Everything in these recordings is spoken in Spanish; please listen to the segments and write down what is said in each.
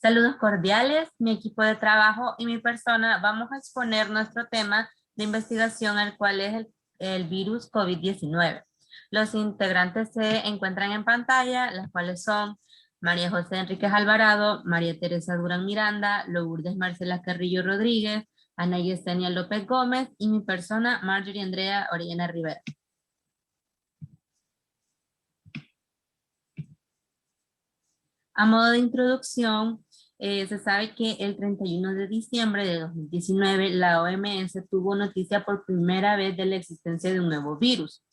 Saludos cordiales, mi equipo de trabajo y mi persona vamos a exponer nuestro tema de investigación, el cual es el virus COVID-19. Los integrantes se encuentran en pantalla, las cuales son María José Enríquez Alvarado, María Teresa Durán Miranda, Lourdes Marcela Carrillo Rodríguez, Ana Yesenia López Gómez y mi persona Marjorie Andrea Orellana Rivera. A modo de introducción, se sabe que el 31 de diciembre de 2019 la OMS tuvo noticia por primera vez de la existencia de un nuevo virus,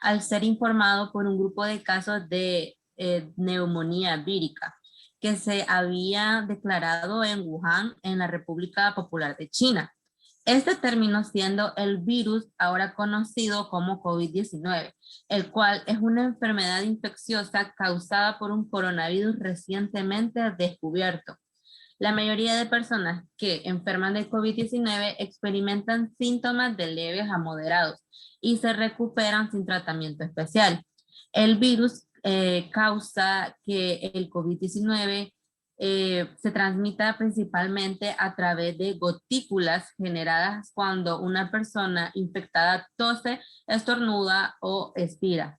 al ser informado por un grupo de casos de neumonía vírica que se había declarado en Wuhan, en la República Popular de China. Este terminó siendo el virus ahora conocido como COVID-19, el cual es una enfermedad infecciosa causada por un coronavirus recientemente descubierto. La mayoría de personas que enferman de COVID-19 experimentan síntomas de leves a moderados y se recuperan sin tratamiento especial. El virus causa que el COVID-19 se transmita principalmente a través de gotículas generadas cuando una persona infectada tose, estornuda o expira.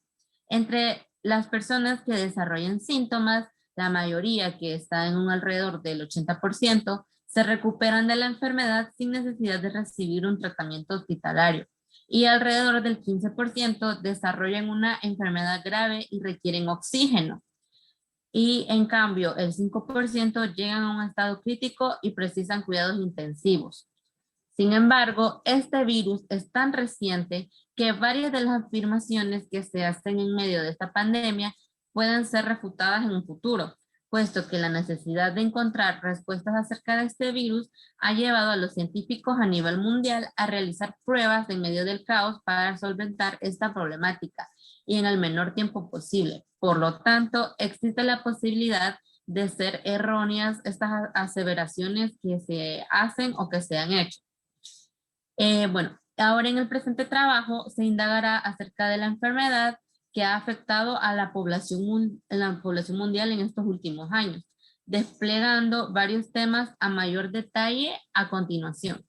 Entre las personas que desarrollan síntomas, la mayoría, que está en un alrededor del 80%, se recuperan de la enfermedad sin necesidad de recibir un tratamiento hospitalario. Y alrededor del 15% desarrollan una enfermedad grave y requieren oxígeno. Y en cambio, el 5% llegan a un estado crítico y precisan cuidados intensivos. Sin embargo, este virus es tan reciente que varias de las afirmaciones que se hacen en medio de esta pandemia pueden ser refutadas en un futuro, puesto que la necesidad de encontrar respuestas acerca de este virus ha llevado a los científicos a nivel mundial a realizar pruebas en medio del caos para solventar esta problemática y en el menor tiempo posible. Por lo tanto, existe la posibilidad de ser erróneas estas aseveraciones que se hacen o que se han hecho. Bueno, ahora en el presente trabajo se indagará acerca de la enfermedad que ha afectado a la población mundial en estos últimos años, desplegando varios temas a mayor detalle a continuación.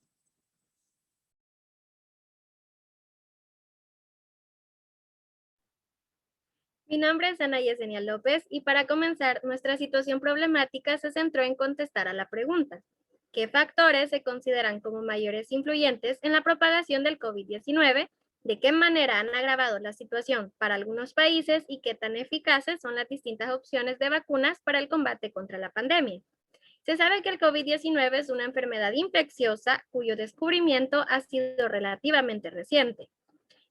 Mi nombre es Ana Yesenia López y para comenzar, nuestra situación problemática se centró en contestar a la pregunta: ¿qué factores se consideran como mayores influyentes en la propagación del COVID-19? ¿De qué manera han agravado la situación para algunos países y qué tan eficaces son las distintas opciones de vacunas para el combate contra la pandemia? Se sabe que el COVID-19 es una enfermedad infecciosa cuyo descubrimiento ha sido relativamente reciente,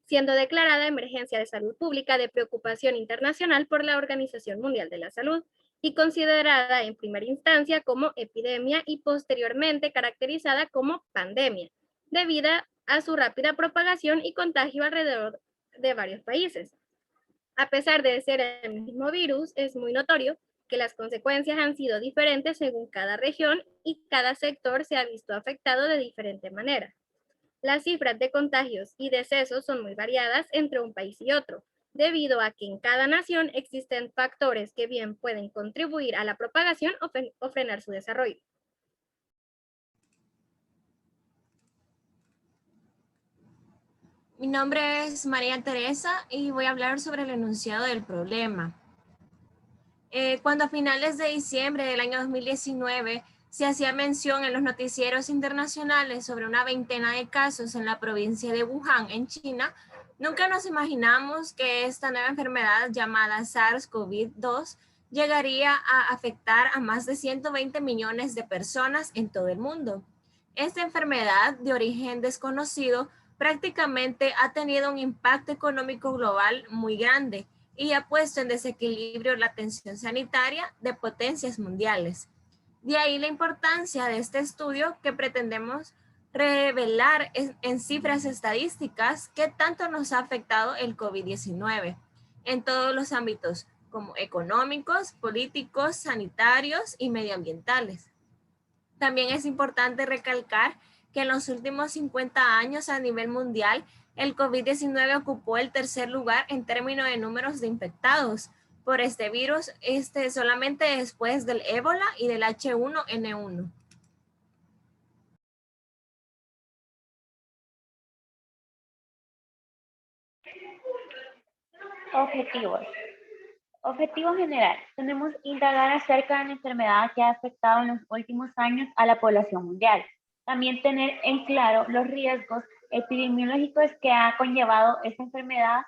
siendo declarada emergencia de salud pública de preocupación internacional por la Organización Mundial de la Salud y considerada en primera instancia como epidemia y posteriormente caracterizada como pandemia, debido a su rápida propagación y contagio alrededor de varios países. A pesar de ser el mismo virus, es muy notorio que las consecuencias han sido diferentes según cada región y cada sector se ha visto afectado de diferente manera. Las cifras de contagios y decesos son muy variadas entre un país y otro, debido a que en cada nación existen factores que bien pueden contribuir a la propagación o frenar su desarrollo. Mi nombre es María Teresa y voy a hablar sobre el enunciado del problema. Cuando a finales de diciembre del año 2019 se hacía mención en los noticieros internacionales sobre una veintena de casos en la provincia de Wuhan, en China, nunca nos imaginamos que esta nueva enfermedad llamada SARS-CoV-2 llegaría a afectar a más de 120 millones de personas en todo el mundo. Esta enfermedad de origen desconocido prácticamente ha tenido un impacto económico global muy grande y ha puesto en desequilibrio la atención sanitaria de potencias mundiales. De ahí la importancia de este estudio que pretendemos revelar en cifras estadísticas qué tanto nos ha afectado el COVID-19 en todos los ámbitos como económicos, políticos, sanitarios y medioambientales. También es importante recalcar que en los últimos 50 años a nivel mundial, el COVID-19 ocupó el tercer lugar en términos de números de infectados, por este virus solamente después del ébola y del H1N1. Objetivos. Objetivo general. Tenemos que indagar acerca de la enfermedad que ha afectado en los últimos años a la población mundial. También tener en claro los riesgos epidemiológicos que ha conllevado esta enfermedad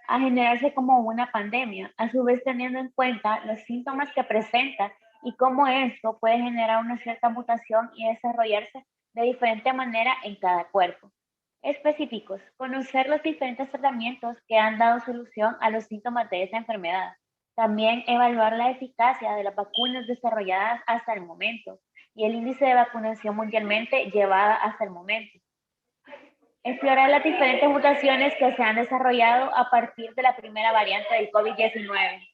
a generarse como una pandemia, a su vez teniendo en cuenta los síntomas que presenta y cómo esto puede generar una cierta mutación y desarrollarse de diferente manera en cada cuerpo. Específicos, conocer los diferentes tratamientos que han dado solución a los síntomas de esta enfermedad. También evaluar la eficacia de las vacunas desarrolladas hasta el momento y el índice de vacunación mundialmente llevada hasta el momento. Explorar las diferentes mutaciones que se han desarrollado a partir de la primera variante del COVID-19.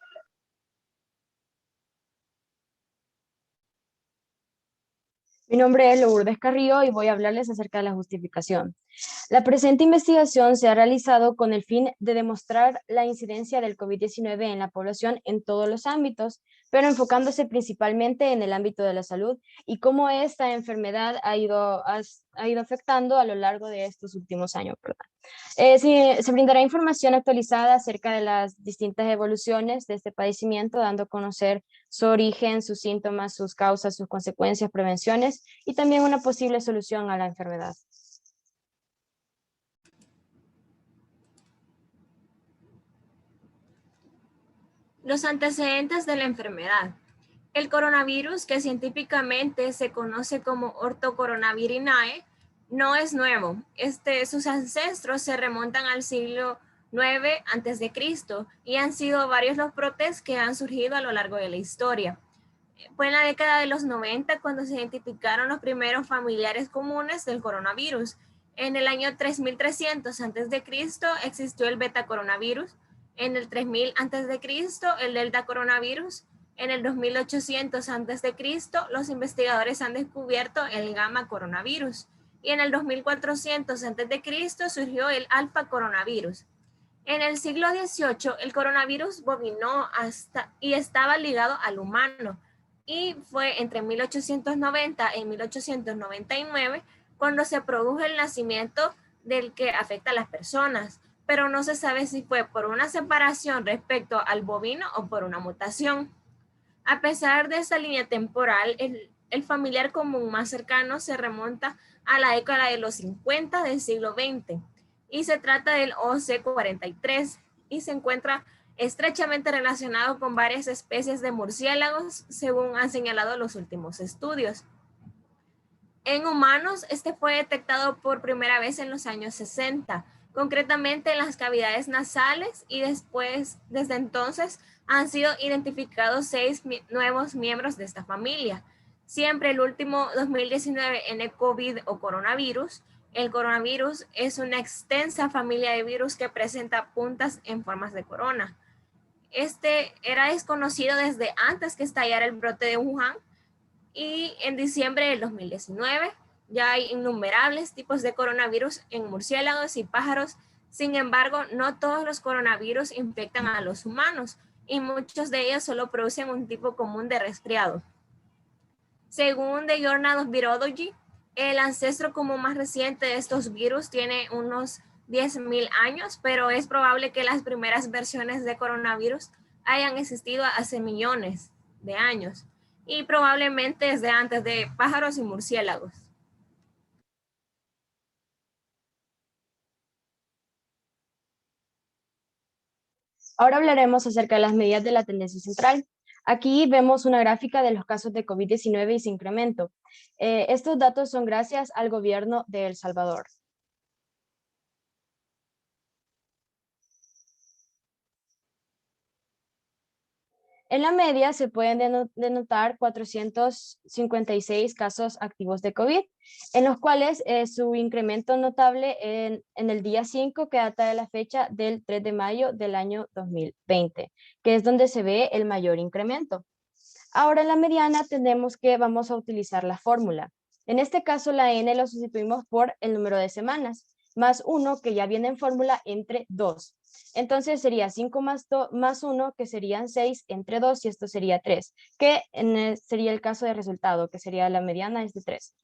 Mi nombre es Lourdes Carrillo y voy a hablarles acerca de la justificación. La presente investigación se ha realizado con el fin de demostrar la incidencia del COVID-19 en la población en todos los ámbitos, pero enfocándose principalmente en el ámbito de la salud y cómo esta enfermedad ha ido afectando a lo largo de estos últimos años. Se brindará información actualizada acerca de las distintas evoluciones de este padecimiento, dando a conocer su origen, sus síntomas, sus causas, sus consecuencias, prevenciones y también una posible solución a la enfermedad. Los antecedentes de la enfermedad. El coronavirus, que científicamente se conoce como Orthocoronavirinae, no es nuevo. Sus ancestros se remontan al siglo IX a.C. y han sido varios los brotes que han surgido a lo largo de la historia. Fue en la década de los 90 cuando se identificaron los primeros familiares comunes del coronavirus. En el año 3300 a.C. existió el beta coronavirus. En el 3000 a.C. el delta coronavirus. En el 2800 a.C. los investigadores han descubierto el gamma coronavirus. Y en el 2400 a.C. surgió el alfa coronavirus. En el siglo XVIII, el coronavirus bovino y estaba ligado al humano. Y fue entre 1890 y 1899 cuando se produjo el nacimiento del que afecta a las personas, pero no se sabe si fue por una separación respecto al bovino o por una mutación. A pesar de esa línea temporal, el familiar común más cercano se remonta a la década de los 50 del siglo XX y se trata del OC43 y se encuentra estrechamente relacionado con varias especies de murciélagos, según han señalado los últimos estudios. En humanos, este fue detectado por primera vez en los años 60, concretamente en las cavidades nasales, y desde entonces, han sido identificados 6 nuevos miembros de esta familia. Siempre el último 2019 nCoV o coronavirus. El coronavirus es una extensa familia de virus que presenta puntas en formas de corona. Este era desconocido desde antes que estallara el brote de Wuhan, y en diciembre del 2019 ya hay innumerables tipos de coronavirus en murciélagos y pájaros. Sin embargo, no todos los coronavirus infectan a los humanos y muchos de ellos solo producen un tipo común de resfriado. Según The Journal of Virology, el ancestro común más reciente de estos virus tiene unos 10.000 años, pero es probable que las primeras versiones de coronavirus hayan existido hace millones de años y probablemente desde antes de pájaros y murciélagos. Ahora hablaremos acerca de las medidas de la tendencia central. Aquí vemos una gráfica de los casos de COVID-19 y su incremento. Estos datos son gracias al gobierno de El Salvador. En la media se pueden denotar 456 casos activos de COVID, en los cuales su incremento notable en el día 5, que data de la fecha del 3 de mayo del año 2020, que es donde se ve el mayor incremento. Ahora en la mediana tenemos que vamos a utilizar la fórmula. En este caso la n lo sustituimos por el número de semanas, más 1 que ya viene en fórmula entre 2. Entonces sería 5 más 1, que serían 6, entre 2, y esto sería 3, que sería el caso de resultado, que sería la mediana es de 3.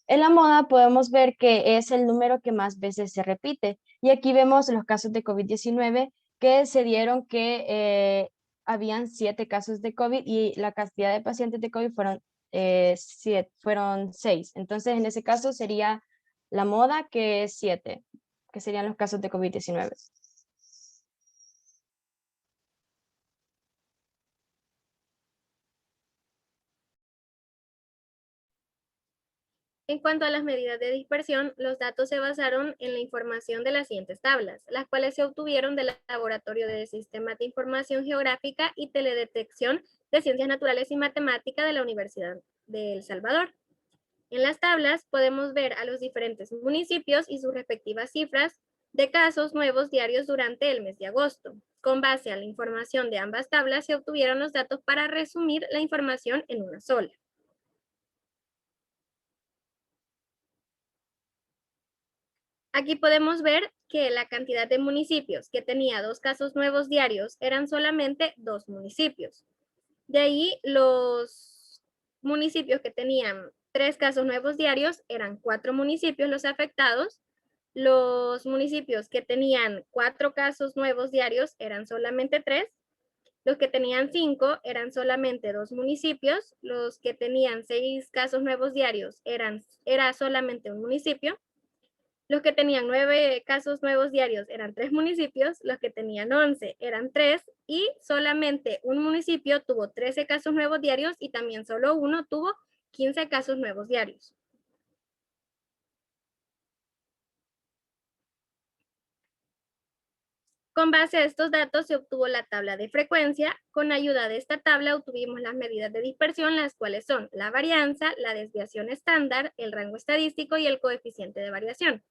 En la moda podemos ver que es el número que más veces se repite. Y aquí vemos los casos de COVID-19 que se dieron que habían 7 casos de COVID y la cantidad de pacientes de COVID fueron 6. Entonces, en ese caso sería la moda, que es 7, que serían los casos de COVID-19. En cuanto a las medidas de dispersión, los datos se basaron en la información de las siguientes tablas, las cuales se obtuvieron del Laboratorio de Sistemas de Información Geográfica y Teledetección de Ciencias Naturales y Matemáticas de la Universidad de El Salvador. En las tablas podemos ver a los diferentes municipios y sus respectivas cifras de casos nuevos diarios durante el mes de agosto. Con base a la información de ambas tablas se obtuvieron los datos para resumir la información en una sola. Aquí podemos ver que la cantidad de municipios que tenía 2 casos nuevos diarios eran solamente 2 municipios. De ahí los municipios que tenían 3 casos nuevos diarios eran 4 municipios los afectados. Los municipios que tenían 4 casos nuevos diarios eran solamente 3. Los que tenían 5 eran solamente 2 municipios. Los que tenían 6 casos nuevos diarios era solamente un municipio. Los que tenían 9 casos nuevos diarios eran 3 municipios, los que tenían 11 eran 3 y solamente un municipio tuvo 13 casos nuevos diarios y también solo uno tuvo 15 casos nuevos diarios. Con base a estos datos se obtuvo la tabla de frecuencia. Con ayuda de esta tabla obtuvimos las medidas de dispersión, las cuales son la varianza, la desviación estándar, el rango estadístico y el coeficiente de variación.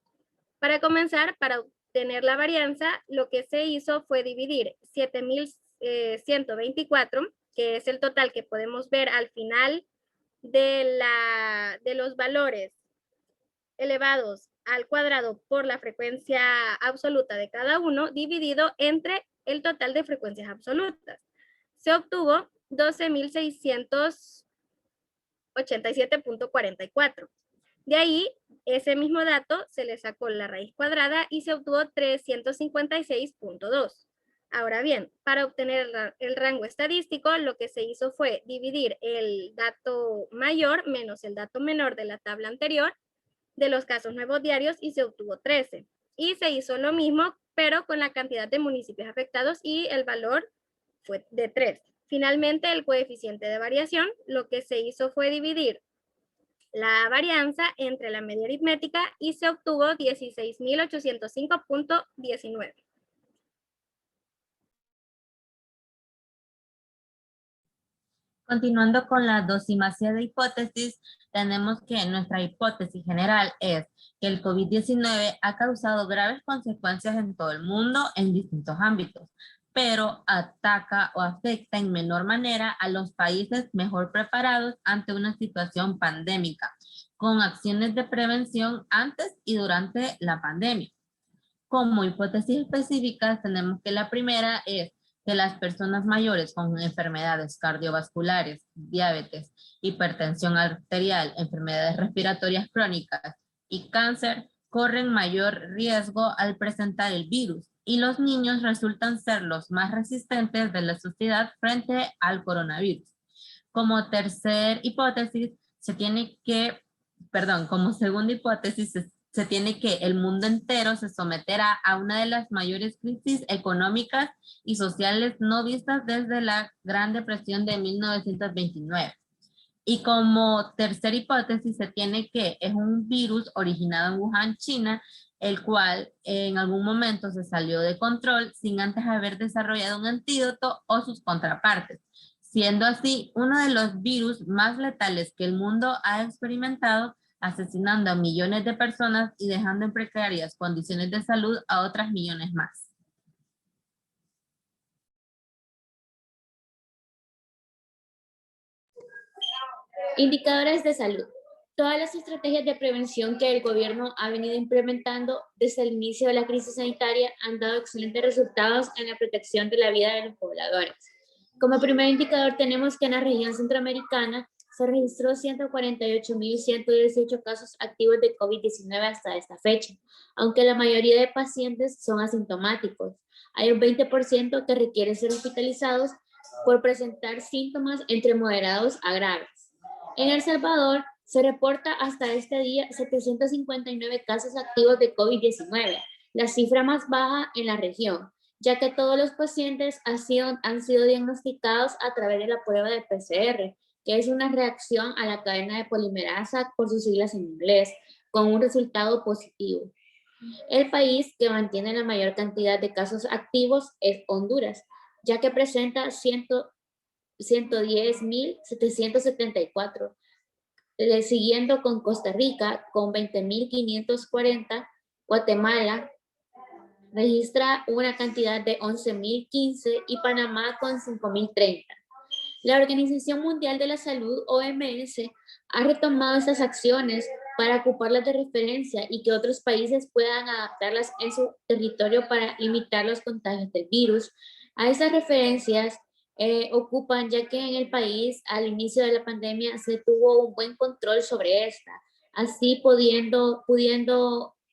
Para comenzar, para obtener la varianza, lo que se hizo fue dividir 7.124, que es el total que podemos ver al final de los valores elevados al cuadrado por la frecuencia absoluta de cada uno, dividido entre el total de frecuencias absolutas. Se obtuvo 12.687.44. De ahí, ese mismo dato se le sacó la raíz cuadrada y se obtuvo 356.2. Ahora bien, para obtener el rango estadístico, lo que se hizo fue dividir el dato mayor menos el dato menor de la tabla anterior de los casos nuevos diarios y se obtuvo 13. Y se hizo lo mismo, pero con la cantidad de municipios afectados y el valor fue de 3. Finalmente, el coeficiente de variación, lo que se hizo fue dividir la varianza entre la media aritmética y se obtuvo 16.805.19. Continuando con la dosimetría de hipótesis, tenemos que nuestra hipótesis general es que el COVID-19 ha causado graves consecuencias en todo el mundo en distintos ámbitos, pero ataca o afecta en menor manera a los países mejor preparados ante una situación pandémica, con acciones de prevención antes y durante la pandemia. Como hipótesis específicas tenemos que la primera es que las personas mayores con enfermedades cardiovasculares, diabetes, hipertensión arterial, enfermedades respiratorias crónicas y cáncer corren mayor riesgo al presentar el virus y los niños resultan ser los más resistentes de la sociedad frente al coronavirus. Como tercer hipótesis, como segunda hipótesis, se tiene que el mundo entero se someterá a una de las mayores crisis económicas y sociales no vistas desde la Gran Depresión de 1929. Y como tercera hipótesis se tiene que es un virus originado en Wuhan, China, el cual en algún momento se salió de control sin antes haber desarrollado un antídoto o sus contrapartes, siendo así uno de los virus más letales que el mundo ha experimentado, asesinando a millones de personas y dejando en precarias condiciones de salud a otras millones más. Indicadores de salud. Todas las estrategias de prevención que el gobierno ha venido implementando desde el inicio de la crisis sanitaria han dado excelentes resultados en la protección de la vida de los pobladores. Como primer indicador tenemos que en la región centroamericana se registró 148.118 casos activos de COVID-19 hasta esta fecha, aunque la mayoría de pacientes son asintomáticos. Hay un 20% que requieren ser hospitalizados por presentar síntomas entre moderados a graves. En El Salvador se reporta hasta este día 759 casos activos de COVID-19, la cifra más baja en la región, ya que todos los pacientes han sido diagnosticados a través de la prueba de PCR, que es una reacción a la cadena de polimerasa, por sus siglas en inglés, con un resultado positivo. El país que mantiene la mayor cantidad de casos activos es Honduras, ya que presenta 110.774, siguiendo con Costa Rica con 20.540, Guatemala registra una cantidad de 11.015 y Panamá con 5.030. La Organización Mundial de la Salud, OMS, ha retomado estas acciones para ocuparlas de referencia y que otros países puedan adaptarlas en su territorio para limitar los contagios del virus. A esas referencias ocupan, ya que en el país al inicio de la pandemia se tuvo un buen control sobre esta, así pudiendo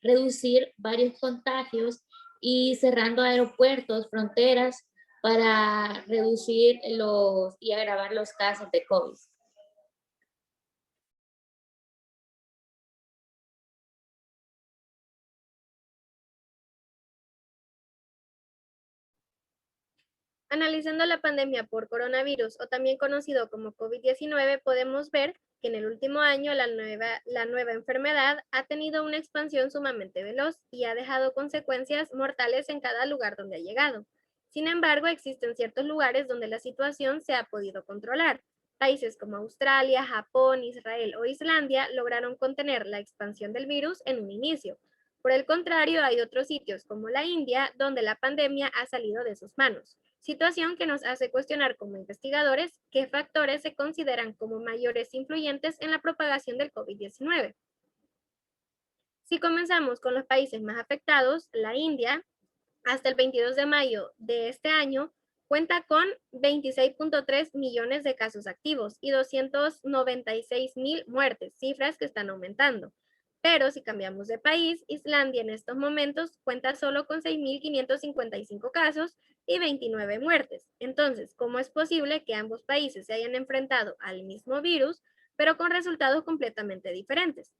reducir varios contagios y cerrando aeropuertos, fronteras, para reducir y agravar los casos de COVID. Analizando la pandemia por coronavirus, o también conocido como COVID-19, podemos ver que en el último año la nueva enfermedad ha tenido una expansión sumamente veloz y ha dejado consecuencias mortales en cada lugar donde ha llegado. Sin embargo, existen ciertos lugares donde la situación se ha podido controlar. Países como Australia, Japón, Israel o Islandia lograron contener la expansión del virus en un inicio. Por el contrario, hay otros sitios como la India donde la pandemia ha salido de sus manos. Situación que nos hace cuestionar como investigadores qué factores se consideran como mayores influyentes en la propagación del COVID-19. Si comenzamos con los países más afectados, la India, hasta el 22 de mayo de este año, cuenta con 26.3 millones de casos activos y 296.000 muertes, cifras que están aumentando. Pero si cambiamos de país, Islandia en estos momentos cuenta solo con 6.555 casos y 29 muertes. Entonces, ¿cómo es posible que ambos países se hayan enfrentado al mismo virus, pero con resultados completamente diferentes?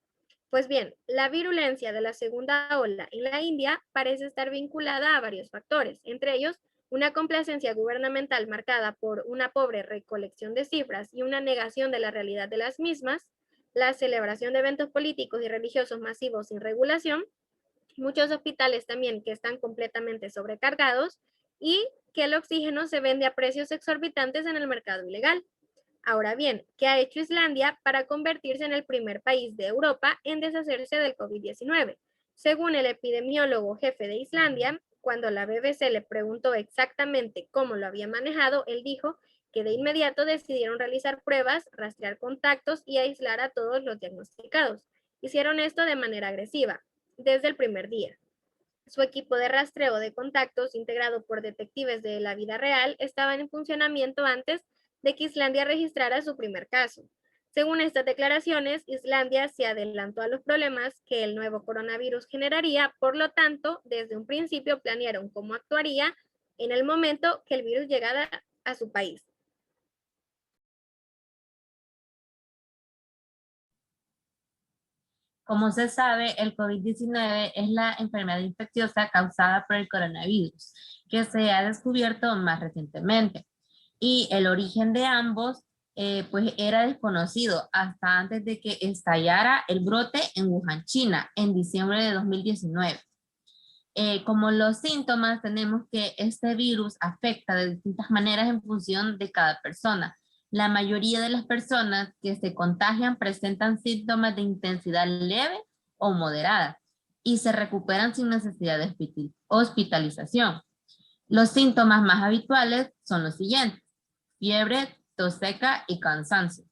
Pues bien, la virulencia de la segunda ola en la India parece estar vinculada a varios factores, entre ellos una complacencia gubernamental marcada por una pobre recolección de cifras y una negación de la realidad de las mismas, la celebración de eventos políticos y religiosos masivos sin regulación, muchos hospitales también que están completamente sobrecargados y que el oxígeno se vende a precios exorbitantes en el mercado ilegal. Ahora bien, ¿qué ha hecho Islandia para convertirse en el primer país de Europa en deshacerse del COVID-19? Según el epidemiólogo jefe de Islandia, cuando la BBC le preguntó exactamente cómo lo había manejado, él dijo que de inmediato decidieron realizar pruebas, rastrear contactos y aislar a todos los diagnosticados. Hicieron esto de manera agresiva, desde el primer día. Su equipo de rastreo de contactos, integrado por detectives de la vida real, estaba en funcionamiento antes de que Islandia registrara su primer caso. Según estas declaraciones, Islandia se adelantó a los problemas que el nuevo coronavirus generaría, por lo tanto, desde un principio planearon cómo actuaría en el momento que el virus llegara a su país. Como se sabe, el COVID-19 es la enfermedad infecciosa causada por el coronavirus, que se ha descubierto más recientemente. Y el origen de ambos pues era desconocido hasta antes de que estallara el brote en Wuhan, China, en diciembre de 2019. Como los síntomas, tenemos que este virus afecta de distintas maneras en función de cada persona. La mayoría de las personas que se contagian presentan síntomas de intensidad leve o moderada y se recuperan sin necesidad de hospitalización. Los síntomas más habituales son los siguientes: fiebre, tos seca y cansancio.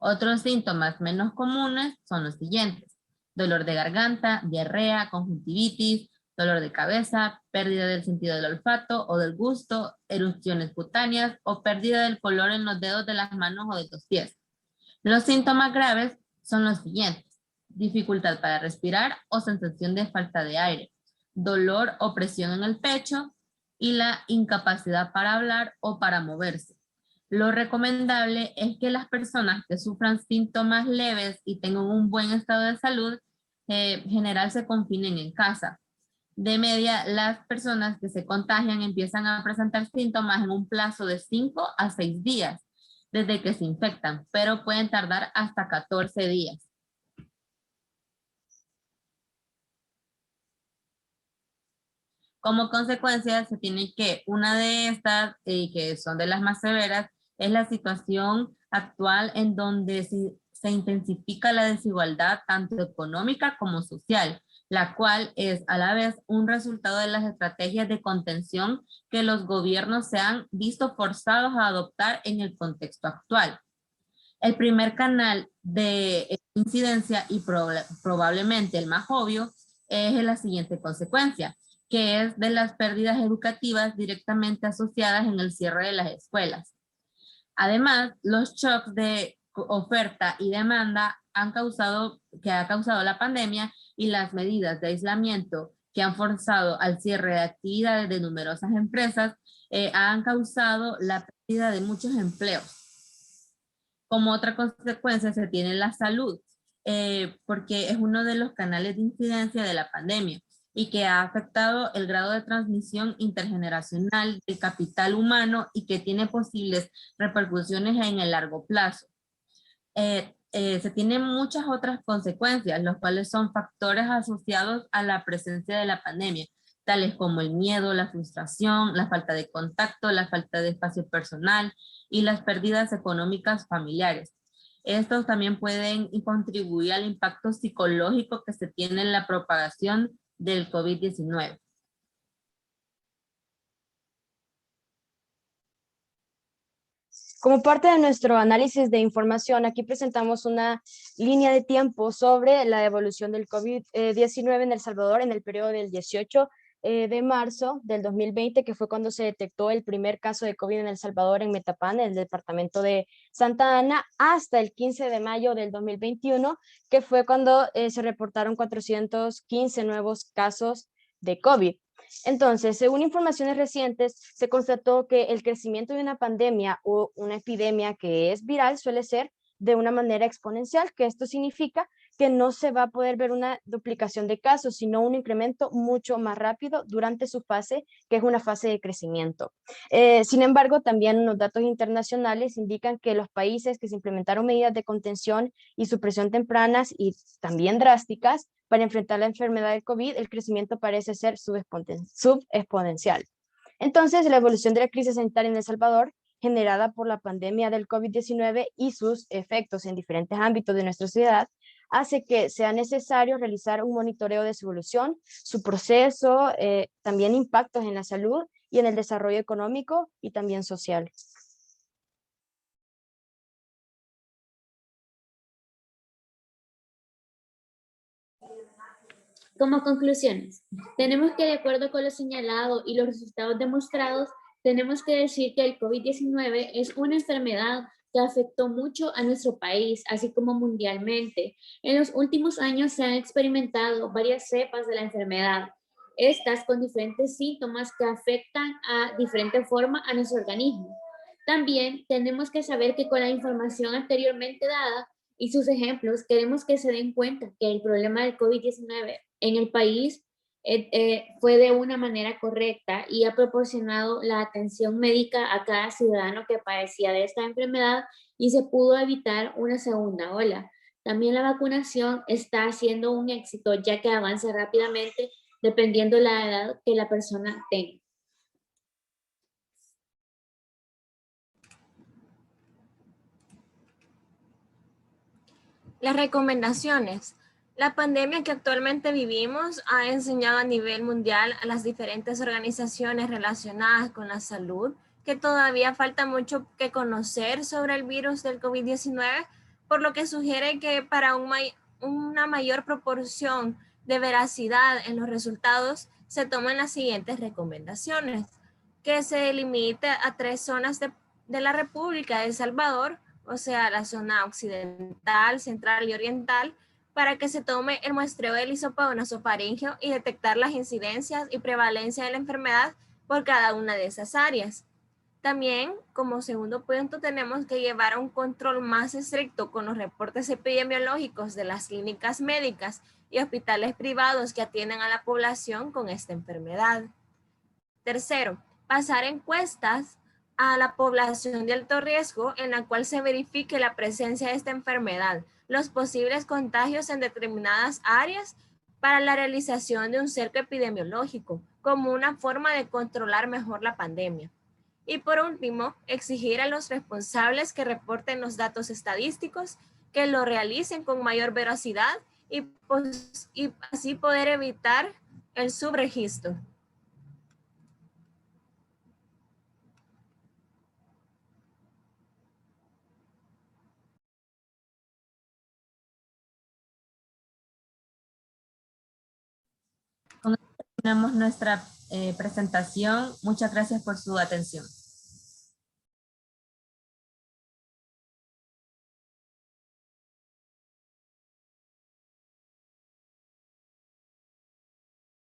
Otros síntomas menos comunes son los siguientes: dolor de garganta, diarrea, conjuntivitis, dolor de cabeza, pérdida del sentido del olfato o del gusto, erupciones cutáneas o pérdida del color en los dedos de las manos o de los pies. Los síntomas graves son los siguientes: dificultad para respirar o sensación de falta de aire, dolor o presión en el pecho y la incapacidad para hablar o para moverse. Lo recomendable es que las personas que sufran síntomas leves y tengan un buen estado de salud general se confinen en casa. De media, las personas que se contagian empiezan a presentar síntomas en un plazo de 5 a 6 días desde que se infectan, pero pueden tardar hasta 14 días. Como consecuencia, se tiene que, una de estas, que son de las más severas, es la situación actual en donde se intensifica la desigualdad tanto económica como social, la cual es a la vez un resultado de las estrategias de contención que los gobiernos se han visto forzados a adoptar en el contexto actual. El primer canal de incidencia y probablemente el más obvio es la siguiente consecuencia, que es de las pérdidas educativas directamente asociadas en el cierre de las escuelas. Además, los shocks de oferta y demanda que ha causado la pandemia y las medidas de aislamiento que han forzado al cierre de actividades de numerosas empresas han causado la pérdida de muchos empleos. Como otra consecuencia se tiene la salud, porque es uno de los canales de incidencia de la pandemia y que ha afectado el grado de transmisión intergeneracional del capital humano y que tiene posibles repercusiones en el largo plazo. Se tienen muchas otras consecuencias, los cuales son factores asociados a la presencia de la pandemia, tales como el miedo, la frustración, la falta de contacto, la falta de espacio personal y las pérdidas económicas familiares. Estos también pueden contribuir al impacto psicológico que se tiene en la propagación del COVID-19. Como parte de nuestro análisis de información, aquí presentamos una línea de tiempo sobre la evolución del COVID-19 en El Salvador en el periodo del 18 de marzo del 2020, que fue cuando se detectó el primer caso de COVID en El Salvador en Metapán, en el departamento de Santa Ana, hasta el 15 de mayo del 2021, que fue cuando se reportaron 415 nuevos casos de COVID. Entonces, según informaciones recientes, se constató que el crecimiento de una pandemia o una epidemia que es viral suele ser de una manera exponencial, que esto significa que no se va a poder ver una duplicación de casos, sino un incremento mucho más rápido durante su fase, que es una fase de crecimiento. Sin embargo, también los datos internacionales indican que los países que se implementaron medidas de contención y supresión tempranas y también drásticas para enfrentar la enfermedad del COVID, el crecimiento parece ser subexponencial. Entonces, la evolución de la crisis sanitaria en El Salvador, generada por la pandemia del COVID-19 y sus efectos en diferentes ámbitos de nuestra sociedad, hace que sea necesario realizar un monitoreo de su evolución, su proceso, también impactos en la salud y en el desarrollo económico y también social. Como conclusiones, tenemos que, de acuerdo con lo señalado y los resultados demostrados, tenemos que decir que el COVID-19 es una enfermedad que afectó mucho a nuestro país, así como mundialmente. En los últimos años se han experimentado varias cepas de la enfermedad, estas con diferentes síntomas que afectan a diferente forma a nuestro organismo. También tenemos que saber que con la información anteriormente dada y sus ejemplos, queremos que se den cuenta que el problema del COVID-19 en el país fue de una manera correcta y ha proporcionado la atención médica a cada ciudadano que padecía de esta enfermedad y se pudo evitar una segunda ola. También la vacunación está siendo un éxito ya que avanza rápidamente dependiendo la edad que la persona tenga. Las recomendaciones. La pandemia que actualmente vivimos ha enseñado a nivel mundial a las diferentes organizaciones relacionadas con la salud que todavía falta mucho que conocer sobre el virus del COVID-19 por lo que sugiere que para una mayor proporción de veracidad en los resultados se toman las siguientes recomendaciones: que se limite a 3 zonas de la República de El Salvador, o sea, la zona occidental, central y oriental, para que se tome el muestreo del hisopado nasofaríngeo y detectar las incidencias y prevalencia de la enfermedad por cada una de esas áreas. También, como segundo punto, tenemos que llevar a un control más estricto con los reportes epidemiológicos de las clínicas médicas y hospitales privados que atienden a la población con esta enfermedad. Tercero, pasar encuestas a la población de alto riesgo en la cual se verifique la presencia de esta enfermedad, los posibles contagios en determinadas áreas para la realización de un cerco epidemiológico como una forma de controlar mejor la pandemia. Y por último, exigir a los responsables que reporten los datos estadísticos, que lo realicen con mayor veracidad y así poder evitar el subregistro. Con esto terminamos nuestra presentación. Muchas gracias por su atención.